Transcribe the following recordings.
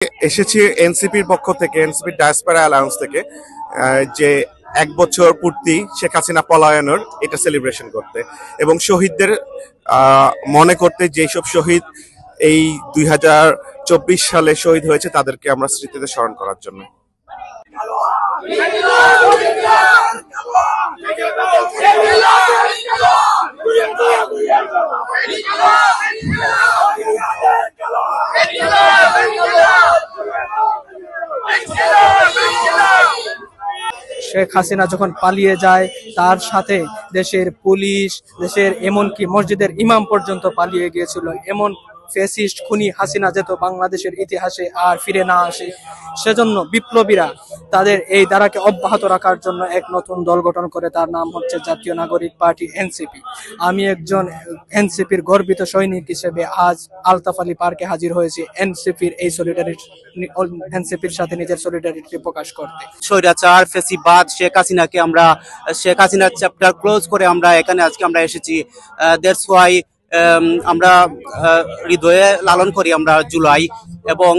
এসেছি এনসিপির পক্ষ থেকে, এনসিপি ডায়াসপোরা অ্যালায়েন্স থেকে, যে 1 বছর পূর্তি শেখ হাসিনা পলায়নের এটা সেলিব্রেশন করতে এবং শহীদদের মনে করতে, যেসব শহীদ এই 2024 সালে শহীদ হয়েছে তাদেরকে আমরা স্মৃতিতে স্মরণ করার জন্য। শেখ হাসিনা যখন পালিয়ে যায় তার সাথে দেশের পুলিশ, দেশের এমনকি মসজিদের ইমাম পর্যন্ত পালিয়ে গিয়েছিল। এমন ফ্যাসিস্ট খুনি হাসিনা যেত বাংলাদেশের ইতিহাসে আর ফিরে না আসে, সেজন্য বিপ্লবীরা তাদের এই ধারাকে অব্যাহত রাখার জন্য এক নতুন দল গঠন করে, তার নাম হচ্ছে জাতীয় নাগরিক পার্টি এনসিপি। আমি একজন এনসিপির গর্বিত সৈনিক হিসেবে আজ আলতাফ আলী পার্কে হাজির হয়েছি এনসিপির এই এনসিপির সাথে নিজের সলিডারিটি প্রকাশ করতে। স্বৈরাচার ফ্যাসিবাদ শেখ হাসিনাকে আমরা, শেখ হাসিনার চ্যাপ্টার ক্লোজ করে আমরা এখানে আজকে আমরা এসেছি। দ্যাটস ওয়াই আমরা হৃদয়ে লালন করি আমরা জুলাই, এবং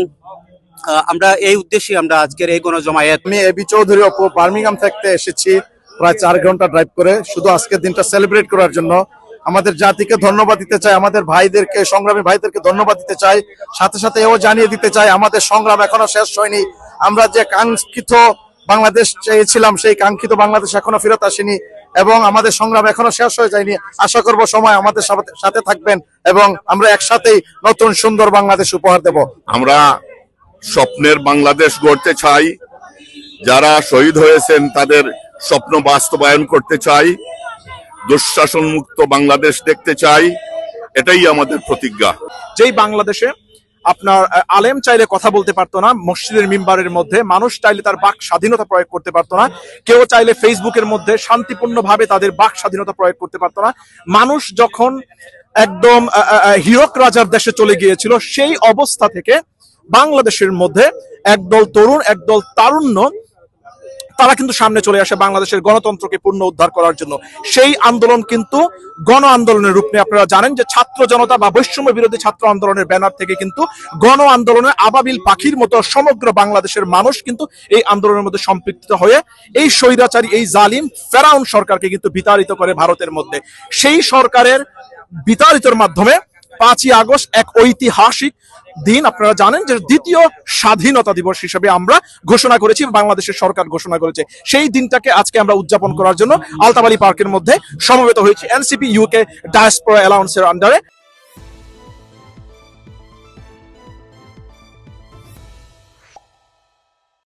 আমরা এই উদ্দেশ্যে আমরা আজকের এই গণজমায়েত। আমি এবি চৌধুরী অপু বার্মিংহাম থেকে এসেছি প্রায় 4 ঘন্টা ড্রাইভ করে, শুধু আজকের দিনটা সেলিব্রেট করার জন্য। আমাদের জাতিকে ধন্যবাদ দিতে চাই, আমাদের ভাইদেরকে, সংগ্রামী ভাইদেরকে ধন্যবাদ দিতে চাই। সাথে সাথে এও জানিয়ে দিতে চাই আমাদের সংগ্রাম এখনো শেষ হয়নি। আমরা যে কাঙ্ক্ষিত বাংলাদেশ চেয়েছিলাম সেই কাঙ্ক্ষিত বাংলাদেশ এখনো ফেরত আসেনি, এবং আমাদের সংগ্রাম এখনো শেষ হয়ে যায়নি। আশা করব সময় আমাদের সাথে থাকবেন এবং আমরা একসাথেই নতুন সুন্দর বাংলাদেশ উপহার দেব। আমরা স্বপ্নের বাংলাদেশ গড়তে চাই, যারা শহীদ হয়েছেন তাদের স্বপ্ন বাস্তবায়ন করতে চাই, দুঃশাসন মুক্ত বাংলাদেশ দেখতে চাই, এটাই আমাদের প্রতিজ্ঞা। যেই বাংলাদেশে আপনার আলেম চাইলে কথা বলতে পারতো না, মসজিদের মিম্বারের মধ্যে মানুষ চাইলে তার বাক স্বাধীনতা প্রয়োগ করতে পারতো না, কেউ চাইলে ফেসবুকের মধ্যে শান্তিপূর্ণভাবে তাদের বাক স্বাধীনতা প্রয়োগ করতে পারতো না। মানুষ যখন একদম হীরক রাজার দেশে চলে গিয়েছিল, সেই অবস্থা থেকে বাংলাদেশের মধ্যে একদল তরুণ, একদল তারুণ্য, তারা কিন্তু সামনে চলে আসে বাংলাদেশের গণতন্ত্রকে পূর্ণ উদ্ধার করার জন্য। সেই আন্দোলন কিন্তু গণ আন্দোলনের রূপ নিয়ে, আপনারা জানেন যে ছাত্র জনতা বা বৈষম্য বিরোধী ছাত্র আন্দোলনের ব্যানার থেকে কিন্তু গণ আন্দোলনের আবাবিল পাখির মতো সমগ্র বাংলাদেশের মানুষ কিন্তু এই আন্দোলনের মধ্যে সম্পৃক্ত হয়ে এই স্বৈরাচারী, এই জালিম ফেরাউন সরকারকে কিন্তু বিতাড়িত করে ভারতের মধ্যে। সেই সরকারের বিতাড়িতর মাধ্যমে 5ই আগস্ট এক ঐতিহাসিক দিন, আপনারা জানেন যে দ্বিতীয় স্বাধীনতা দিবস হিসেবে আমরা ঘোষণা করেছি, বাংলাদেশের সরকার ঘোষণা করেছে। সেই দিনটাকে আজকে আমরা উদযাপন করার জন্য আলতাফ আলী পার্কের মধ্যে সমবেত হয়েছি এনসিপি ইউকে ডায়াসপোরা অ্যালায়েন্সের আন্ডারে।